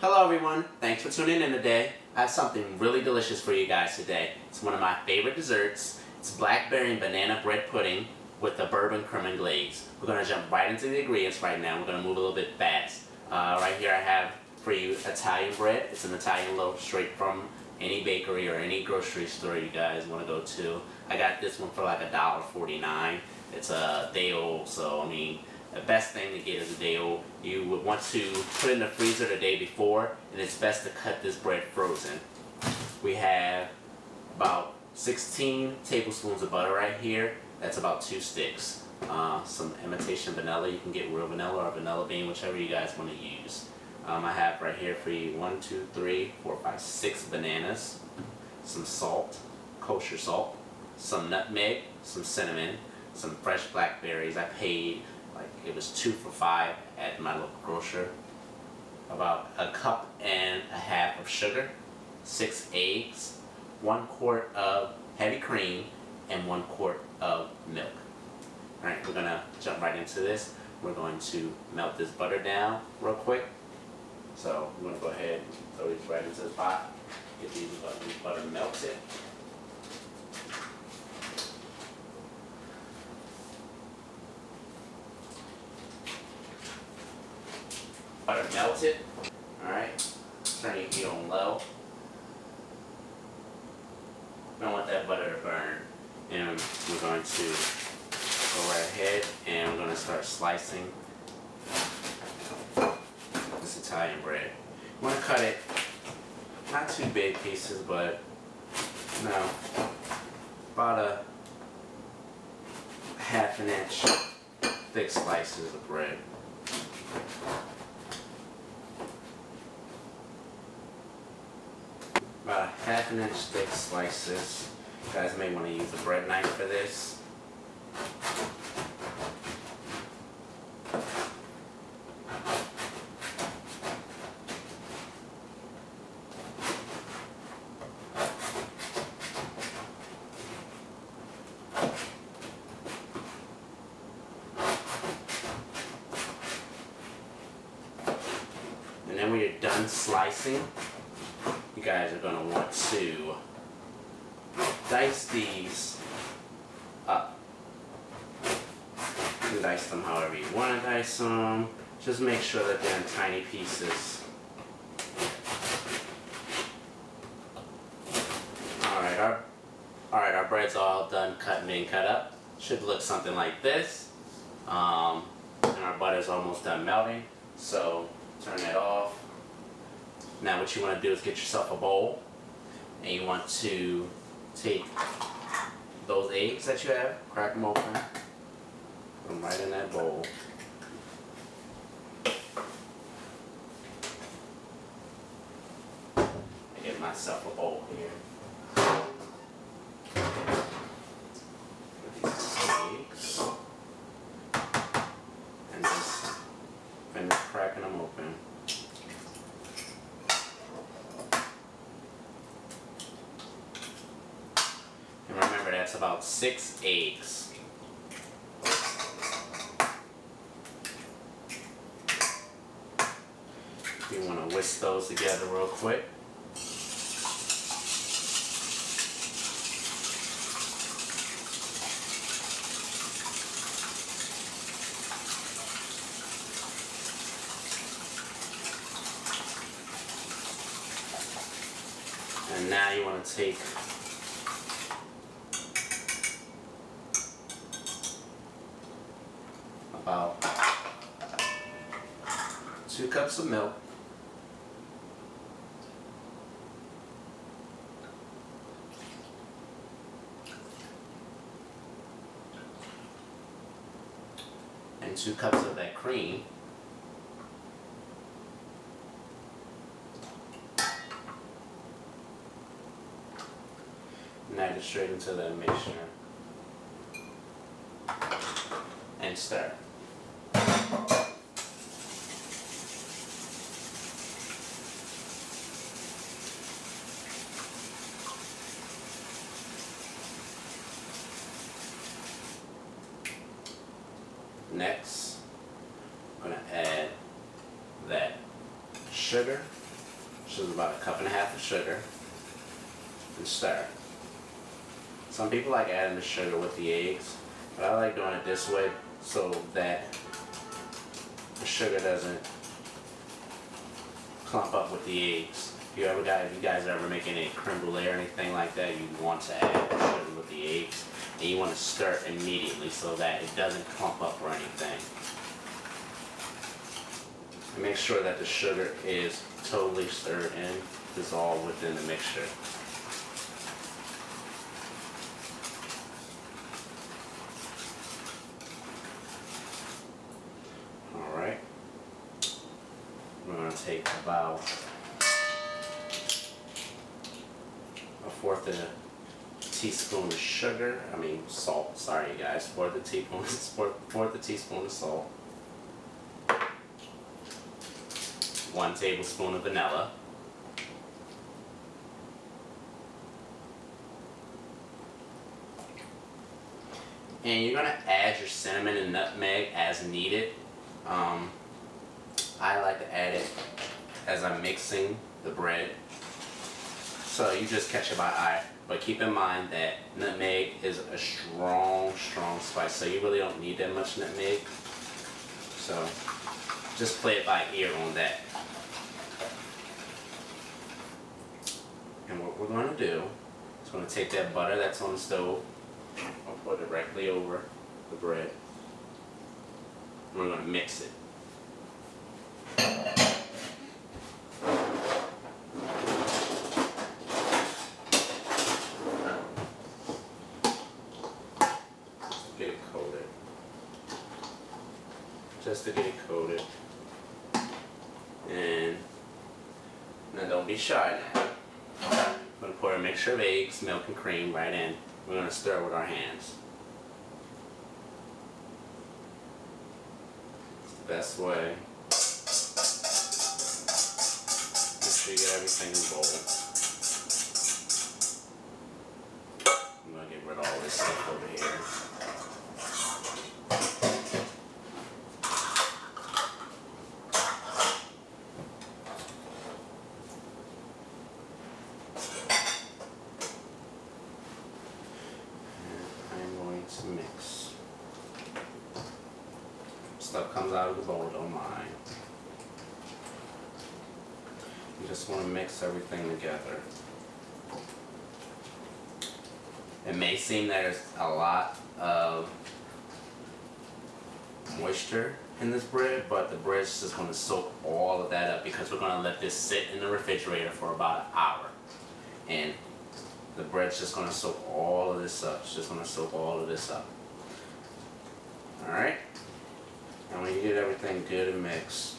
Hello everyone, thanks for tuning in today. I have something really delicious for you guys today. It's one of my favorite desserts. It's blackberry and banana bread pudding with the bourbon creme anglaise. We're going to jump right into the ingredients right now. We're going to move a little bit fast. Right here I have for you Italian bread. It's an Italian loaf straight from any bakery or any grocery store you guys want to go to. I got this one for like $1.49. It's a day old, so I mean, the best thing to get is a day old. You would want to put it in the freezer the day before, and it's best to cut this bread frozen. We have about 16 tablespoons of butter right here. That's about 2 sticks. Some imitation vanilla. You can get real vanilla or vanilla bean, whichever you guys want to use. I have right here for you 1, 2, 3, 4, 5, 6 bananas, some salt, kosher salt, some nutmeg, some cinnamon, some fresh blackberries. I paid like it was 2 for $5 at my local grocer. About 1.5 cups of sugar, 6 eggs, 1 quart of heavy cream, and 1 quart of milk. Alright, we're gonna jump right into this. We're going to melt this butter down real quick. So I'm gonna go ahead and throw these right into the pot. Get these butter melted. Butter melted. Alright, turn your heat on low. We don't want that butter to burn. And we're going to go right ahead and we're going to start slicing this Italian bread. You want to cut it, not too big pieces, but no, about a 1/2 inch thick slices of bread. About a 1/2 inch thick slices. You guys may want to use a bread knife for this. And then when you're done slicing, you guys are going to want to dice these up. You can dice them however you want to dice them. Just make sure that they're in tiny pieces. Alright, our bread's all done being cut up. Should look something like this. And our butter's almost done melting. So turn that off. Now what you want to do is get yourself a bowl, and you want to take those eggs that you have, crack them open, put them right in that bowl. I get myself a bowl here. Put these eggs, and just finish cracking them open. That's about 6 eggs. You want to whisk those together real quick. And now you want to take about 2 cups of milk, and 2 cups of that cream, and add it straight into the mixture and stir. Next, I'm going to add that sugar which is about 1.5 cups of sugar, and stir. Some people like adding the sugar with the eggs, but I like doing it this way so that the sugar doesn't clump up with the eggs. If you guys ever making a creme brulee or anything like that, you want to add the sugar with the eggs, and you want to stir it immediately so that it doesn't clump up or anything. And make sure that the sugar is totally stirred and dissolved within the mixture. Alright. We're going to take about 1/4 teaspoon of sugar, salt, sorry guys, 1/4 teaspoon of salt, 1 tablespoon of vanilla, and you're going to add your cinnamon and nutmeg as needed. I like to add it as I'm mixing the bread, so you just catch it by eye. But keep in mind that nutmeg is a strong spice, so you really don't need that much nutmeg. So just play it by ear on that. And what we're going to do is going to take that butter that's on the stove and put it directly over the bread. And we're going to mix it. Just to get it coated. And now don't be shy now. I'm going to pour a mixture of eggs, milk, and cream right in. We're going to stir with our hands. It's the best way. Make sure you get everything in the bowl. I'm going to get rid of all this stuff over here. Mix. Stuff comes out of the bowl, don't mind. You just want to mix everything together. It may seem there's a lot of moisture in this bread, but the bread's just going to soak all of that up because we're going to let this sit in the refrigerator for about an hour. And the bread's just going to soak all of this up. It's just going to soak all of this up. Alright? And when you get everything good and mixed,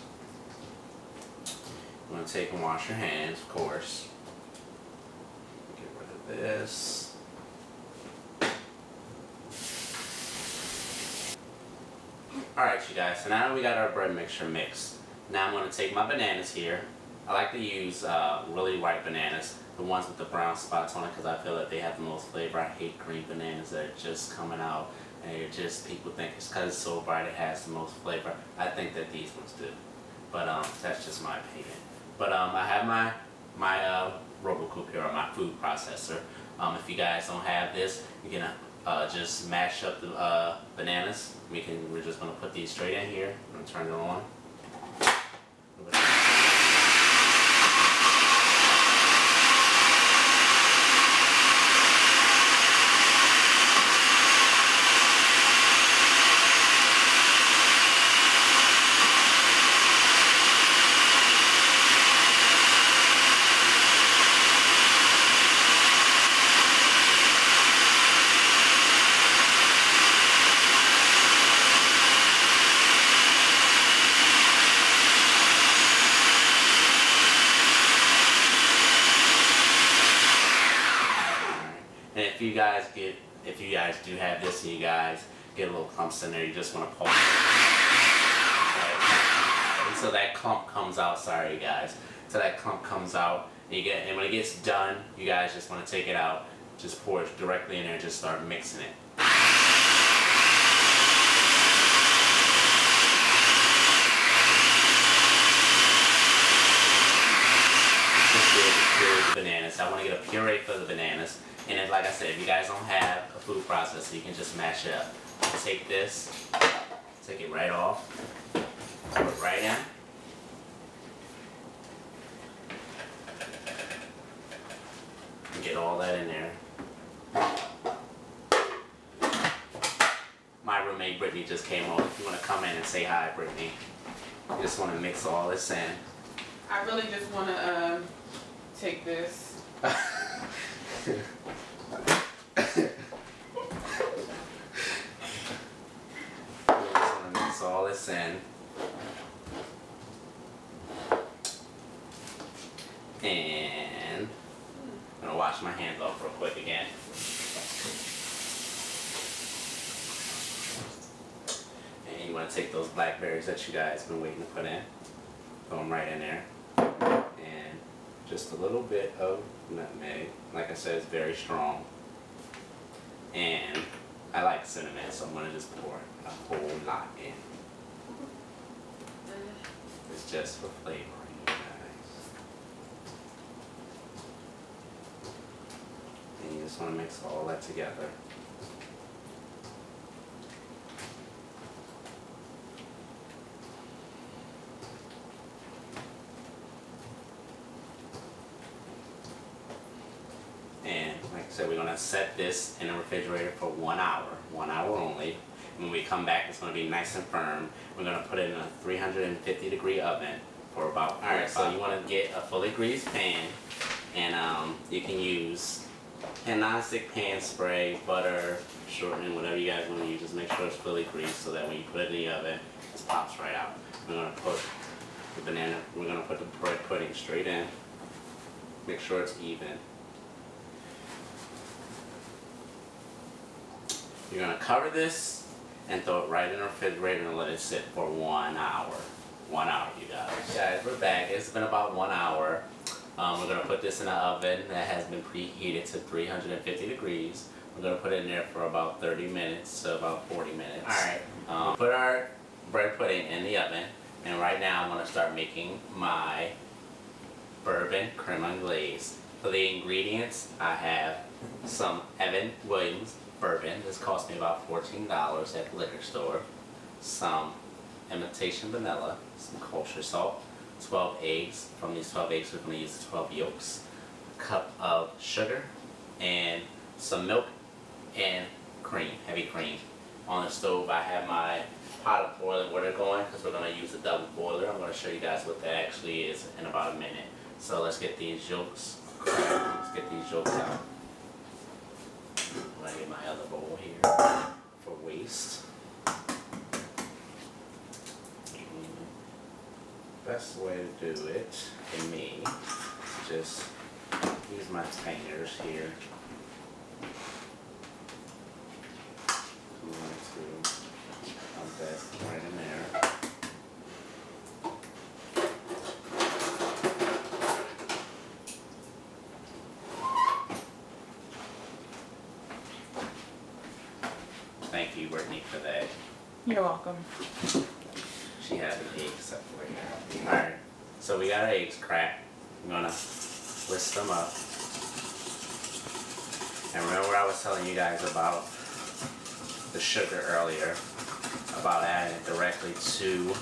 you're going to take and wash your hands, of course. Get rid of this. Alright, you guys, so now we got our bread mixture mixed. Now I'm going to take my bananas here. I like to use really white bananas, the ones with the brown spots on it, because I feel that they have the most flavor. I hate green bananas that are just coming out and you're just, people think it's because it's so bright it has the most flavor. I think that these ones do, but that's just my opinion. But I have my RoboCoupe here, or my food processor. If you guys don't have this, you can just mash up the bananas. We're just going to put these straight in here. I'm going to turn it on. And if you guys do have this and you guys get a little clumps in there, you just want to poke it. Okay. And so that clump comes out, sorry guys. So that clump comes out, and when it gets done, you guys just want to take it out, just pour it directly in there and just start mixing it. said, if you guys don't have a food processor, you can just mash it up. Take this, take it right off, put it right in. And get all that in there. My roommate Brittany just came over. If you want to come in and say hi, Brittany. You just want to mix all this in. I really just want to take this. You just want to mix all this in. And I'm going to wash my hands off real quick again. And you want to take those blackberries that you guys been waiting to put in. Throw them right in there. And just a little bit of nutmeg. Like I said, it's very strong. And I like cinnamon, so I'm going to just pour a whole lot in. It's just for flavoring, you guys. And you just want to mix all that together. And like I said, we're going to set this in the refrigerator for 1 hour. 1 hour only. When we come back, it's going to be nice and firm. We're going to put it in a 350-degree oven for about. Alright, so you want to get a fully greased pan, and you can use a non-stick pan spray, butter, shortening, whatever you guys want to use. Just make sure it's fully greased so that when you put it in the oven, it pops right out. We're going to put the banana. We're going to put the bread pudding straight in. Make sure it's even. You're going to cover this and throw it right in the refrigerator and let it sit for 1 hour. 1 hour, you guys. Guys, we're back. It's been about 1 hour. We're going to put this in an oven that has been preheated to 350 degrees. We're going to put it in there for about 30 minutes to about 40 minutes. Alright, put our bread pudding in the oven, and right now I'm going to start making my bourbon creme anglaise. For the ingredients, I have some Evan Williams bourbon. This cost me about $14 at the liquor store. Some imitation vanilla, some kosher salt, 12 eggs. From these 12 eggs, we're going to use 12 yolks, a cup of sugar, and some milk and cream, heavy cream. On the stove, I have my pot of boiling water going because we're going to use a double boiler. I'm going to show you guys what that actually is in about a minute. So let's get these yolks. Let's get these yolks out. I'm going to get my other bowl here for waste. Best way to do it, for me, is just use my fingers here. I'm going to dump that right in there. Thank you, Brittany, for that. You're welcome. She has an egg separator. Alright, so we got our eggs cracked. I'm going to whisk them up. And remember I was telling you guys about the sugar earlier, about adding it directly to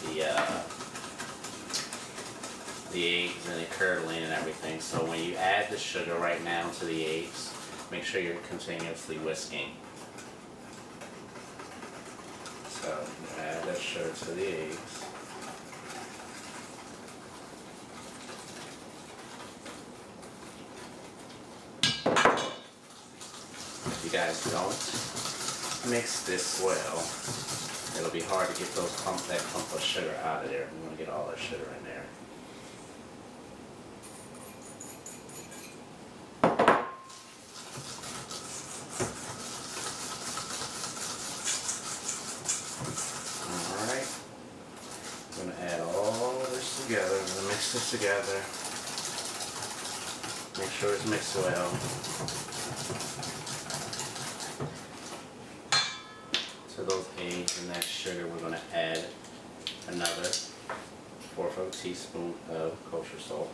the eggs and the curdling and everything. So when you add the sugar right now to the eggs, make sure you're continuously whisking. So add that sugar to the eggs. If you guys don't mix this well, it'll be hard to get that clump of sugar out of there. We want to get all that sugar in there. Together, I'm going to mix this together. Make sure it's mixed well. To those eggs and that sugar, we're going to add another 1/4 of a teaspoon of kosher salt.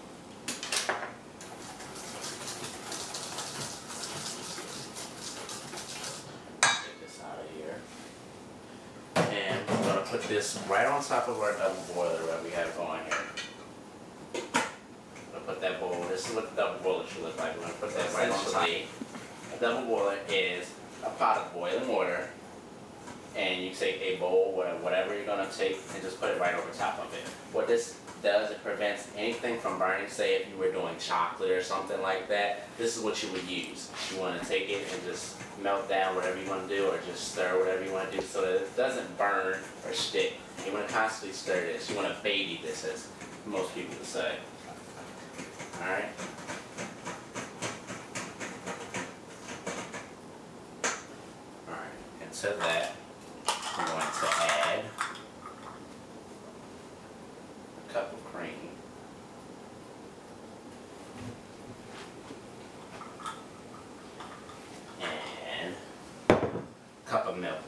this right on top of our double boiler that we have going here. We'll put that bowl, this is what the double boiler should look like. We're going to put that right on top. A double boiler is a pot of boiling water, and you take a bowl, whatever you're going to take, and just put it right over top of it. What this does, it prevents anything from burning. Say if you were doing chocolate or something like that, this is what you would use. You want to take it and just melt down whatever you want to do, or just stir whatever you want to do so that it doesn't burn or stick. You want to constantly stir this. You want to baby this, as most people would say. Alright? Alright, and to that, I'm going to add a cup of cream. And a cup of milk.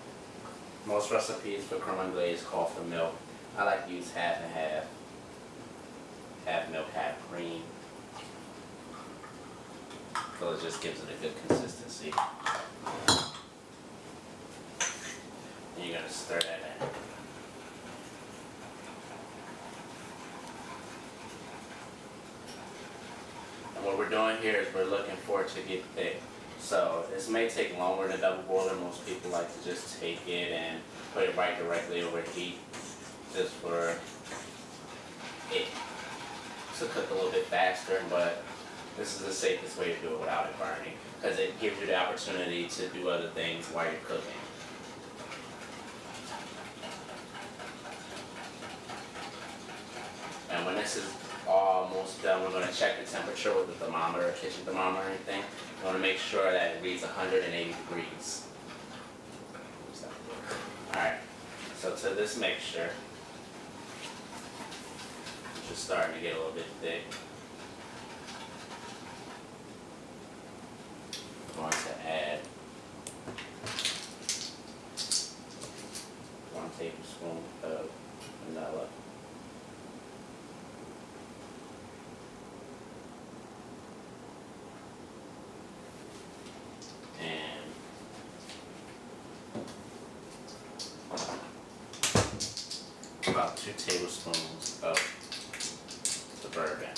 Most recipes for creme anglaise call for milk. I like to use half and half. Half milk, half cream. So it just gives it a good consistency. And you're going to stir that in. And what we're doing here is we're looking for it to get thick. So this may take longer than double boiler. Most people like to just take it and put it right directly over heat, just for it to cook a little bit faster, but this is the safest way to do it without it burning, because it gives you the opportunity to do other things while you're cooking. And when this is almost done, we're going to check the temperature with the thermometer, kitchen thermometer or anything. We want to make sure that it reads 180 degrees. Alright, so to this mixture, which is starting to get a little bit thick, I'm going to add 1 tablespoon of vanilla. And about 2 tablespoons of the bourbon.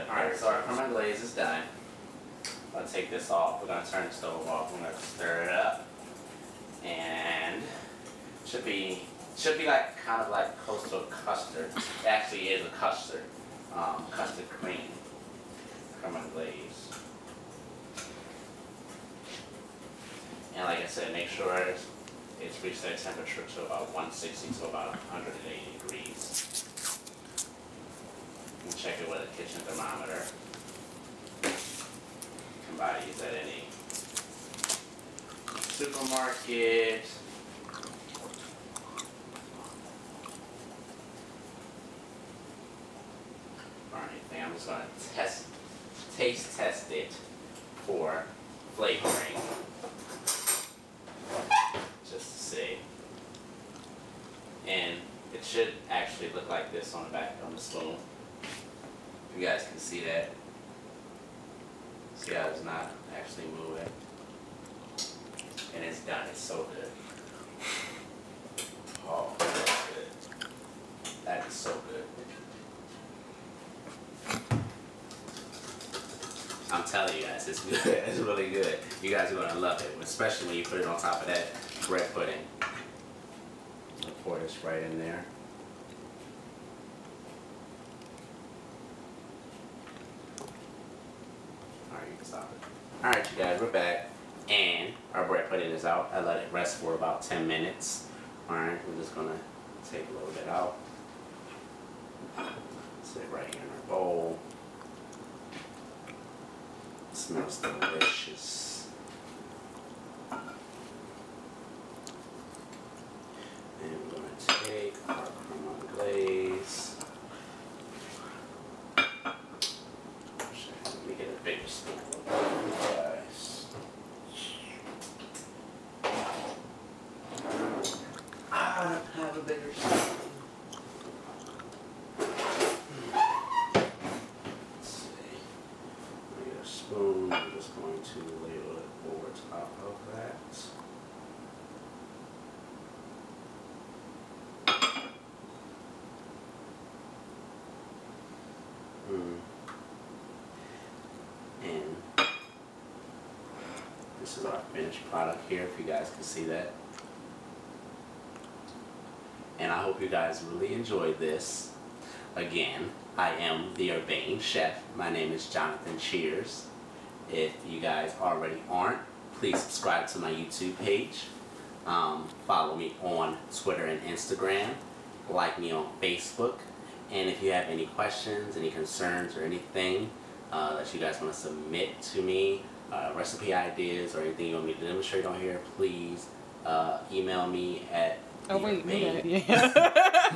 Alright, so our creme anglaise is done. I'm going to take this off. We're going to turn the stove off. We're going to stir it up. And should be like kind of like close to a custard. It actually is a custard. Custard cream. Creme anglaise. And like I said, make sure it's reached that temperature to about 160 to about 180 degrees. And check it with a kitchen thermometer. You can buy these at any supermarket. Or anything. I'm just going to taste test it for flavoring. Just to see. And it should actually look like this on the back on the spoon. You guys can see that. See how it's not actually moving. And it's done. It's so good. Oh, that's good. That is so good. I'm telling you guys, it's good. It's really good. You guys are going to love it, especially when you put it on top of that bread pudding. I'll pour this right in there. Alright, you can stop it. Alright, you guys, we're back. And our bread pudding is out. I let it rest for about 10 minutes. Alright, we're just going to take a little bit out. Sit it right here in our bowl. It smells delicious. And we're going to take our creme anglaise. Let me get a bigger spoon, guys. I don't have a bigger spoon. Let's see. This is our finished product here, if you guys can see that. And I hope you guys really enjoyed this. Again, I am the URBANe chef. My name is Jonathan Cheers. If you guys already aren't, please subscribe to my YouTube page. Follow me on Twitter and Instagram. Like me on Facebook. And if you have any questions, any concerns, or anything that you guys want to submit to me, recipe ideas, or anything you want me to demonstrate on here, please email me at Oh wait, URBANE. yeah.